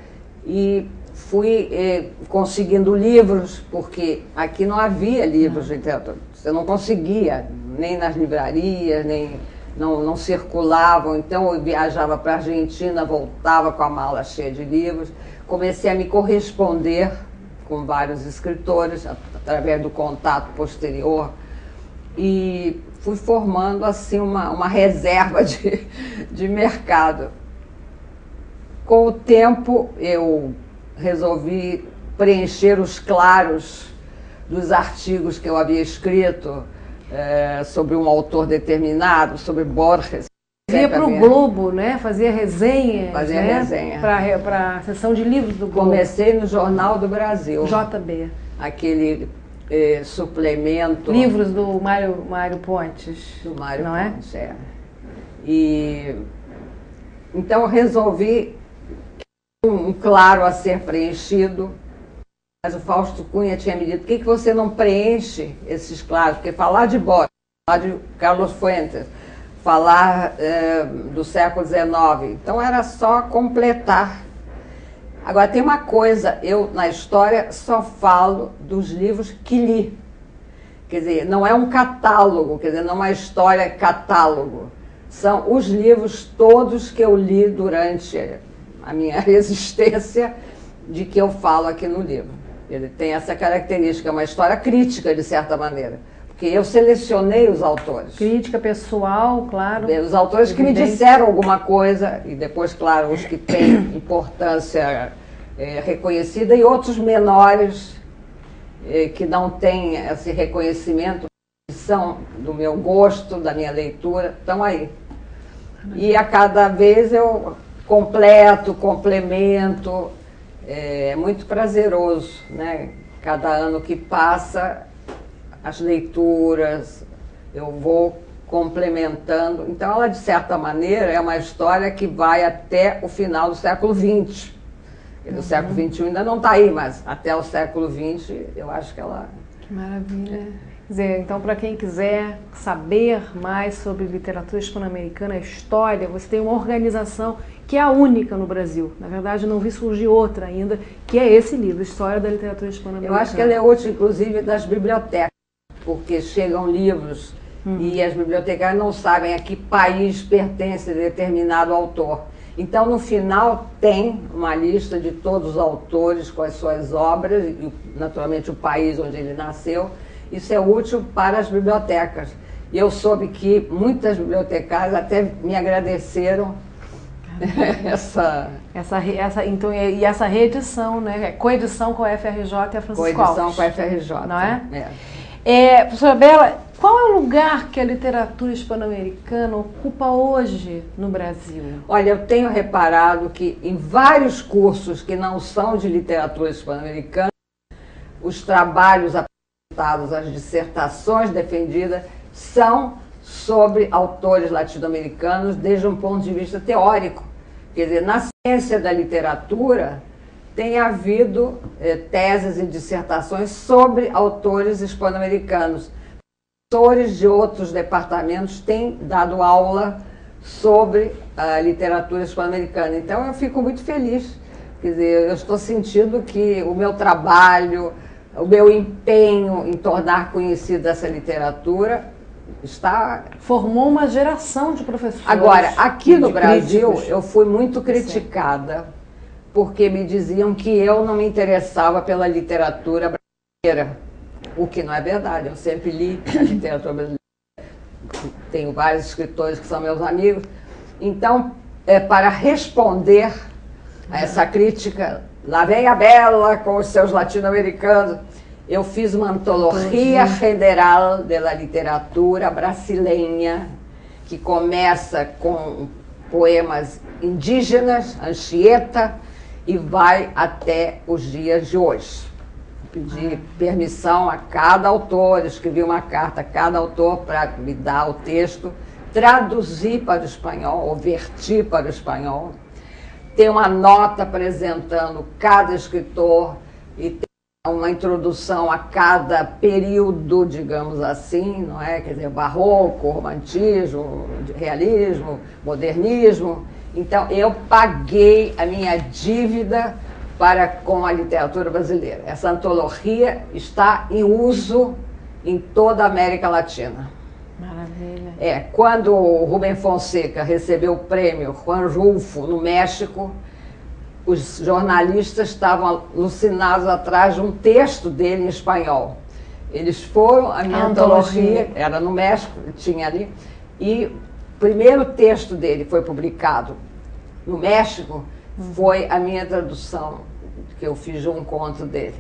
e fui conseguindo livros, porque aqui não havia livros de literatura. Você não conseguia, nem nas livrarias, nem não circulavam. Então eu viajava para a Argentina, voltava com a mala cheia de livros. Comecei a me corresponder com vários escritores, através do contato posterior, e fui formando assim uma reserva de mercado. Com o tempo eu resolvi preencher os claros dos artigos que eu havia escrito sobre um autor determinado, sobre Borges. Ia para o Globo, né? Fazia resenha. Fazia resenha. Para a seção de livros do Globo. Comecei no Jornal do Brasil. JB. Aquele suplemento. Livros do Mário Pontes. Do Mário não Pontes, E então eu resolvi um claro a ser preenchido, mas o Fausto Cunha tinha me dito: por que você não preenche esses claros? Porque falar de Borges, falar de Carlos Fuentes, falar do século XIX, então era só completar. Agora tem uma coisa, eu na história só falo dos livros que li. Quer dizer, não é um catálogo, quer dizer, não é uma história catálogo. São os livros todos que eu li durante a minha existência, de que eu falo aqui no livro. Ele tem essa característica, é uma história crítica, de certa maneira. Porque eu selecionei os autores. Crítica pessoal, claro. Os autores que me disseram alguma coisa, e depois, claro, os que têm importância reconhecida, e outros menores que não têm esse reconhecimento, que são do meu gosto, da minha leitura, estão aí. E a cada vez eu complemento, é muito prazeroso, né? Cada ano que passa, as leituras, eu vou complementando. Então, ela, de certa maneira, é uma história que vai até o final do século XX. O século XXI ainda não está aí, mas até o século XX, eu acho que ela... Que maravilha. Quer dizer, então, para quem quiser saber mais sobre literatura hispano-americana, história, você tem uma organização que é a única no Brasil. Na verdade, não vi surgir outra ainda, que é esse livro, História da Literatura Hispano-Americana. Eu acho que ela é útil, inclusive, das bibliotecas, porque chegam livros e as bibliotecárias não sabem a que país pertence determinado autor. Então, no final, tem uma lista de todos os autores com as suas obras, e naturalmente o país onde ele nasceu. Isso é útil para as bibliotecas. E eu soube que muitas bibliotecárias até me agradeceram então, e essa reedição, né? Coedição com a FRJ e a Francisco Alves. Coedição com a FRJ. Não é? Professora Bela, qual é o lugar que a literatura hispano-americana ocupa hoje no Brasil? Olha, eu tenho reparado que em vários cursos que não são de literatura hispano-americana, os trabalhos apresentados, as dissertações defendidas são sobre autores latino-americanos desde um ponto de vista teórico. Quer dizer, na ciência da literatura tem havido teses e dissertações sobre autores hispano-americanos. Professores de outros departamentos têm dado aula sobre a literatura hispano-americana. Então eu fico muito feliz. Quer dizer, eu estou sentindo que o meu trabalho, o meu empenho em tornar conhecida essa literatura está... Formou uma geração de professores. Agora, aqui no Brasil, críticos. eu fui muito criticada porque me diziam que eu não me interessava pela literatura brasileira, o que não é verdade. Eu sempre li a literatura brasileira. Tenho vários escritores que são meus amigos. Então, para responder a essa crítica, lá vem a Bela com os seus latino-americanos, eu fiz uma antologia federal da literatura brasileira, que começa com poemas indígenas, Anchieta, e vai até os dias de hoje. Pedi permissão a cada autor, escrevi uma carta a cada autor para me dar o texto, traduzir para o espanhol, ou vertir para o espanhol. Tem uma nota apresentando cada escritor e tem uma introdução a cada período, digamos assim, não é? Quer dizer, barroco, romantismo, realismo, modernismo. Então, eu paguei a minha dívida com a literatura brasileira. Essa antologia está em uso em toda a América Latina. Maravilha. Quando o Rubem Fonseca recebeu o prêmio Juan Rulfo no México, os jornalistas estavam alucinados atrás de um texto dele em espanhol. Eles foram, a minha antologia era no México, tinha ali, e o primeiro texto dele foi publicado no México, foi a minha tradução, que eu fiz de um conto dele.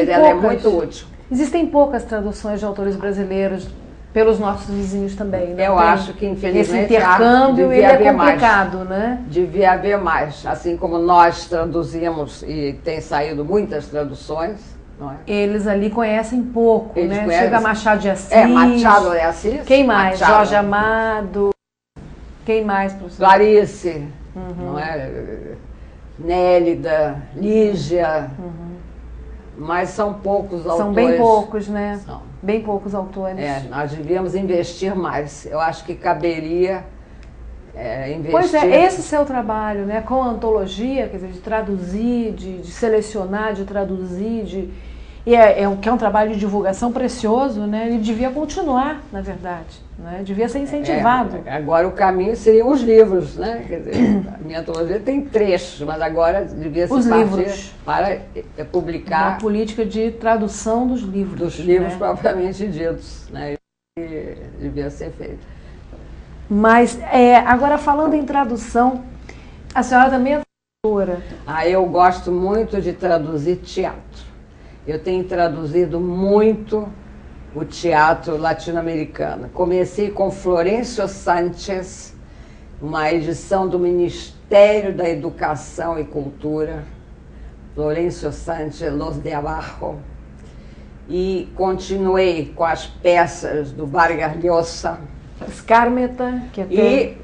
Ela é muito útil. Existem poucas traduções de autores brasileiros pelos nossos vizinhos também, né? Eu acho que, infelizmente, esse intercâmbio ele é complicado, né? Devia haver mais. Assim como nós traduzimos, e tem saído muitas traduções, não é? Eles ali conhecem pouco, Eles né? conhecem. Chega Machado de Assis. Machado de Assis. Quem mais? Machado. Jorge Amado. Quem mais, professor? Clarice, não é? Nélida, Lígia. Mas são poucos autores. São bem poucos, né? São. Bem poucos autores. Nós devíamos investir mais. Eu acho que caberia investir... Pois é, esse seu trabalho, né, com a antologia, quer dizer, de traduzir, de selecionar, de traduzir, que é um trabalho de divulgação precioso, né? Ele devia continuar, na verdade, né? Devia ser incentivado. Agora o caminho seriam os livros, né? Quer dizer, a minha antologia tem trechos, mas agora devia se partir para publicar... Uma política de tradução dos livros. Dos livros, né? propriamente ditos, né? E devia ser feito. Mas, agora falando em tradução, a senhora também é tradutora. Eu gosto muito de traduzir teatro. Eu tenho traduzido muito o teatro latino-americano. Comecei com Florencio Sánchez, uma edição do Ministério da Educação e Cultura, Florencio Sánchez, Los de Abajo, e continuei com as peças do Vargas Llosa. Skármeta,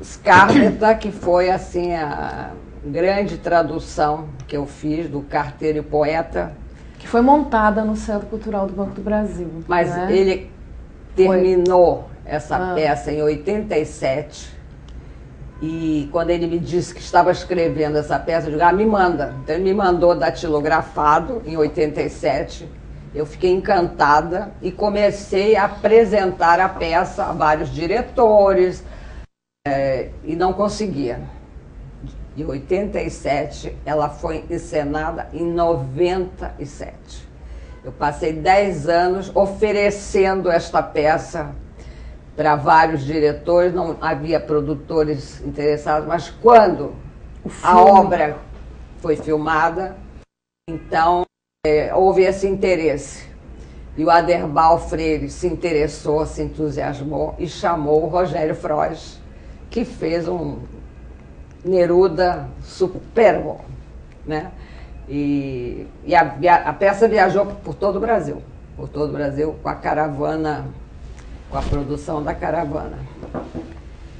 Skármeta, que foi assim a grande tradução que eu fiz do Carteiro e Poeta. Que foi montada no Centro Cultural do Banco do Brasil. Mas né? ele terminou essa peça em 87. E quando ele me disse que estava escrevendo essa peça, eu digo, me manda. Então ele me mandou datilografado em 87. Eu fiquei encantada e comecei a apresentar a peça a vários diretores e não conseguia. Em 87, ela foi encenada em 97. Eu passei 10 anos oferecendo esta peça para vários diretores, não havia produtores interessados, mas quando a obra foi filmada, então houve esse interesse. E o Aderbal Freire se interessou, se entusiasmou e chamou o Rogério Frois, que fez um Neruda superbo, né? E a peça viajou por todo o Brasil. Por todo o Brasil, com a caravana, com a produção da caravana.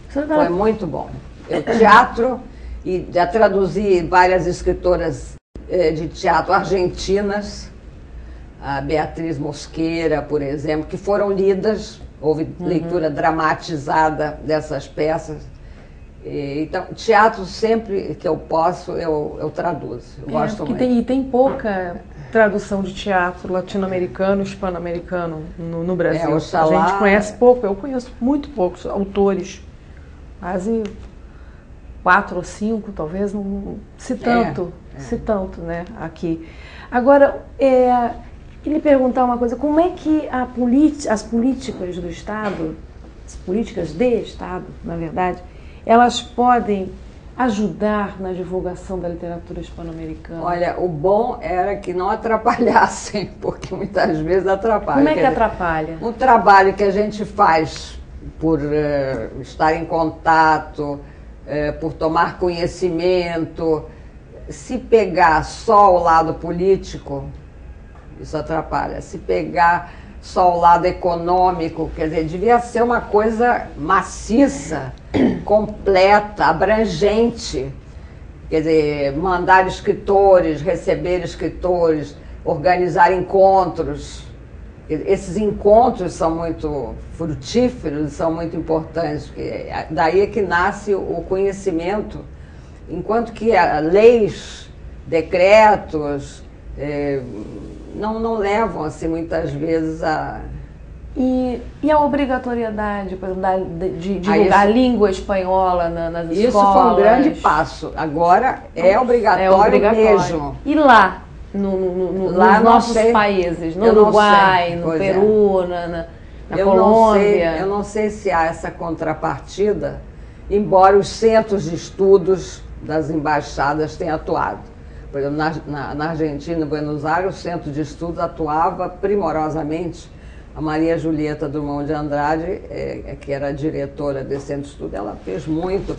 Foi muito bom. Eu teatro, e já traduzi várias escritoras de teatro argentinas, a Beatriz Mosqueira, por exemplo, que foram lidas, houve leitura dramatizada dessas peças. Então, teatro sempre que eu posso, eu traduzo. Eu gosto muito. E tem pouca tradução de teatro latino-americano, hispano-americano no Brasil. Oxalá, a gente conhece pouco, eu conheço muito poucos autores, quase 4 ou 5, talvez, não se tanto, né, aqui. Agora, queria lhe perguntar uma coisa, como é que as políticas do Estado, as políticas de Estado, na verdade, elas podem ajudar na divulgação da literatura hispano-americana? Olha, o bom era que não atrapalhassem, porque muitas vezes atrapalha. Como é que atrapalha? Um trabalho que a gente faz por estar em contato, por tomar conhecimento, se pegar só o lado político, isso atrapalha. Se pegar só o lado econômico, quer dizer, devia ser uma coisa maciça, completa, abrangente. Quer dizer, mandar escritores, receber escritores, organizar encontros. Esses encontros são muito frutíferos, são muito importantes, porque daí é que nasce o conhecimento, enquanto que leis, decretos, não levam, assim, muitas vezes a... E a obrigatoriedade, por exemplo, de divulgar a língua espanhola nas escolas? Isso foi um grande passo. Agora é obrigatório mesmo. E lá, nos nossos países, no Uruguai, no Peru, na Colômbia? Eu não sei se há essa contrapartida, embora os centros de estudos das embaixadas tenham atuado. Por exemplo, na Argentina, em Buenos Aires, o centro de estudos atuava primorosamente. A Maria Julieta Drummond de Andrade, que era a diretora desse centro de estudo, ela fez muito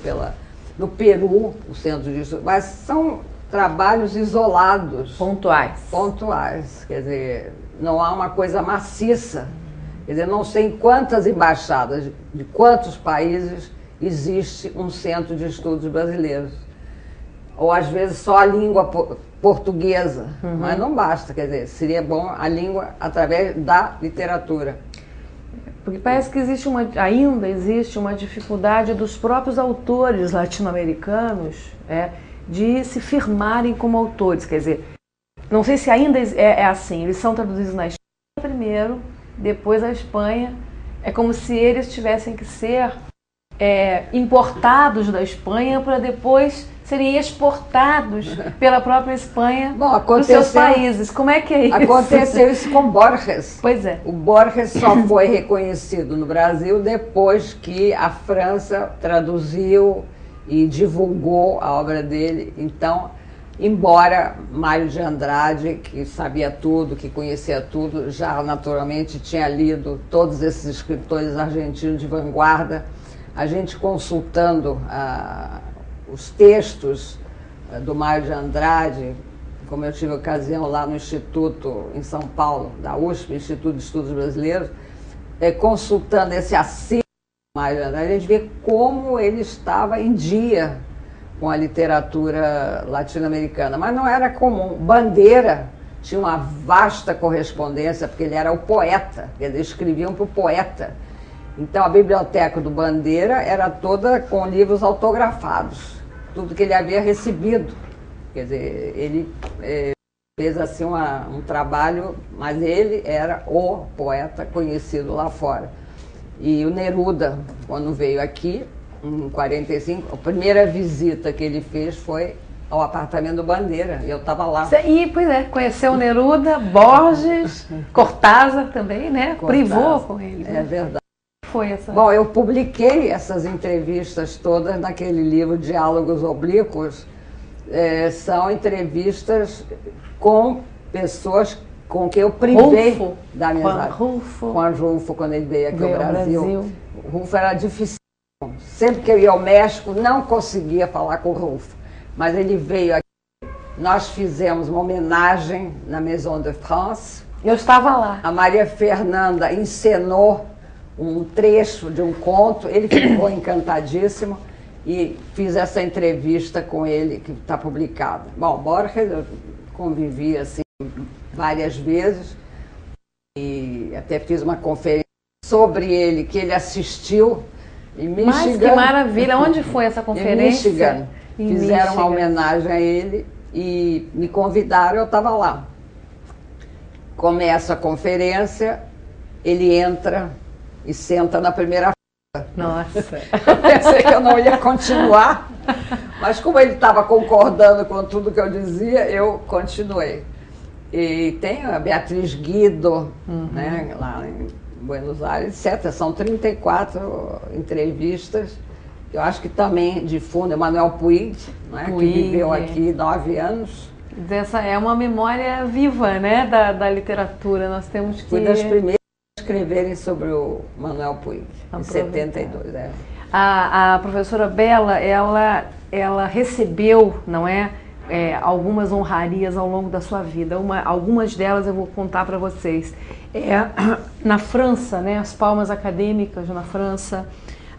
no Peru, o centro de estudo, mas são trabalhos isolados. Pontuais. Quer dizer, não há uma coisa maciça. Quer dizer, não sei em quantas embaixadas, de quantos países existe um centro de estudos brasileiros. Ou às vezes só a língua portuguesa, mas não basta, quer dizer, seria bom a língua através da literatura. Porque parece que ainda existe uma dificuldade dos próprios autores latino-americanos de se firmarem como autores, quer dizer, não sei se ainda é assim, eles são traduzidos na Espanha primeiro, depois a Espanha, é como se eles tivessem que ser importados da Espanha para depois serem exportados pela própria Espanha para os seus países. Como é que é isso? Aconteceu isso com Borges. Pois é. O Borges só foi reconhecido no Brasil depois que a França traduziu e divulgou a obra dele. Então, embora Mário de Andrade, que sabia tudo, que conhecia tudo, já naturalmente tinha lido todos esses escritores argentinos de vanguarda, a gente consultando os textos do Mário de Andrade, como eu tive ocasião lá no Instituto em São Paulo, da USP, Instituto de Estudos Brasileiros, consultando esse acervo do Mário de Andrade, a gente vê como ele estava em dia com a literatura latino-americana, mas não era comum. Bandeira tinha uma vasta correspondência, porque ele era o poeta, eles escreviam para o poeta. Então a biblioteca do Bandeira era toda com livros autografados, tudo que ele havia recebido. Quer dizer, ele fez assim um trabalho, mas ele era o poeta conhecido lá fora. E o Neruda, quando veio aqui, em 45, a primeira visita que ele fez foi ao apartamento do Bandeira, e eu estava lá. Conheceu o Neruda, Borges, Cortázar também, né? Privou com ele. É verdade. Foi essa? Bom, eu publiquei essas entrevistas todas naquele livro Diálogos Oblíquos. São entrevistas com pessoas com quem eu privei da amizade. Com Rulfo, quando ele veio aqui ao Brasil. O Rulfo era difícil. Sempre que eu ia ao México, não conseguia falar com o Rulfo. Mas ele veio aqui nós fizemos uma homenagem na Maison de France. Eu estava lá. A Maria Fernanda encenou um trecho de um conto, ele ficou encantadíssimo e fiz essa entrevista com ele, que está publicada. Bom, Borges eu convivi assim várias vezes e até fiz uma conferência sobre ele, que ele assistiu em Michigan. Mas que maravilha! Onde foi essa conferência? Em Michigan. Fizeram uma homenagem a ele e me convidaram, eu estava lá. Começa a conferência, ele entra e senta na primeira fila. Nossa! Eu pensei que eu não ia continuar, mas como ele estava concordando com tudo que eu dizia, eu continuei. E tem a Beatriz Guido, né, lá em Buenos Aires, etc. São 34 entrevistas. Eu acho que também difundem Manuel Puig, né, que viveu aqui 9 anos. Essa é uma memória viva, né, da literatura. Nós temos que... Fui das primeiras a escreverem sobre o Manuel Puig, em 72. É. A professora Bela, ela recebeu, não é, algumas honrarias ao longo da sua vida. Algumas delas eu vou contar para vocês. Na França, né, as palmas acadêmicas na França,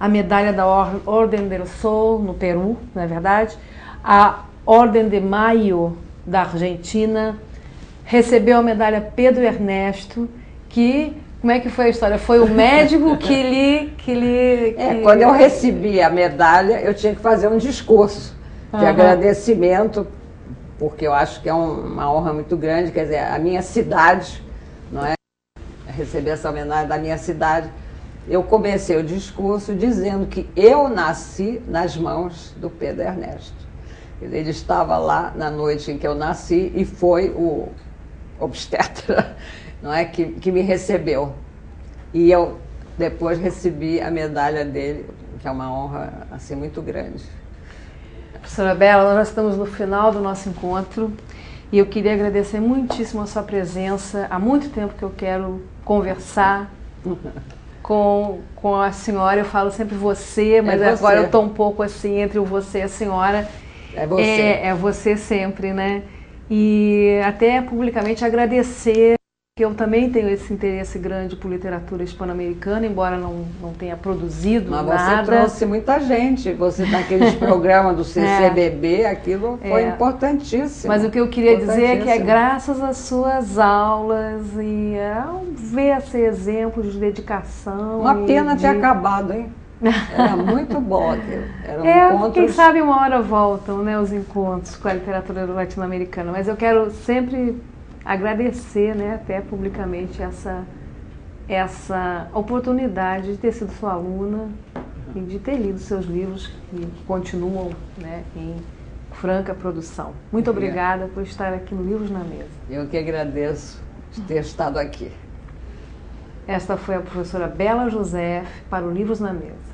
a medalha da Ordem del Sol no Peru, não é verdade? A Ordem de Maio da Argentina, recebeu a medalha Pedro Ernesto, que, como é que foi a história? Foi o médico Quando eu recebi a medalha, eu tinha que fazer um discurso de agradecimento, porque eu acho que é uma honra muito grande, quer dizer, a minha cidade, não é? Receber essa homenagem da minha cidade. Eu comecei o discurso dizendo que eu nasci nas mãos do Pedro Ernesto. Ele estava lá na noite em que eu nasci e foi o obstetra, não é, que me recebeu. E eu depois recebi a medalha dele, que é uma honra assim muito grande. Professora Bela, nós estamos no final do nosso encontro e eu queria agradecer muitíssimo a sua presença. Há muito tempo que eu quero conversar com a senhora. Eu falo sempre você, mas agora eu estou um pouco assim entre o você e a senhora. É você. É você sempre, né? E até publicamente agradecer, que eu também tenho esse interesse grande por literatura hispano-americana, embora não tenha produzido nada. Mas você trouxe muita gente, você naqueles programas do CCBB, aquilo foi importantíssimo. Mas o que eu queria dizer é que é graças às suas aulas e ao ver esse exemplo de dedicação. Uma pena ter acabado, hein? Era muito bom aquilo. Eram encontros... Quem sabe uma hora voltam, né, os encontros com a literatura latino-americana. Mas eu quero sempre agradecer, né, até publicamente essa oportunidade de ter sido sua aluna e de ter lido seus livros que continuam, né, em franca produção. Muito obrigada por estar aqui no Livros na Mesa. Eu que agradeço de ter estado aqui. Esta foi a professora Bela Joseph para o Livros na Mesa.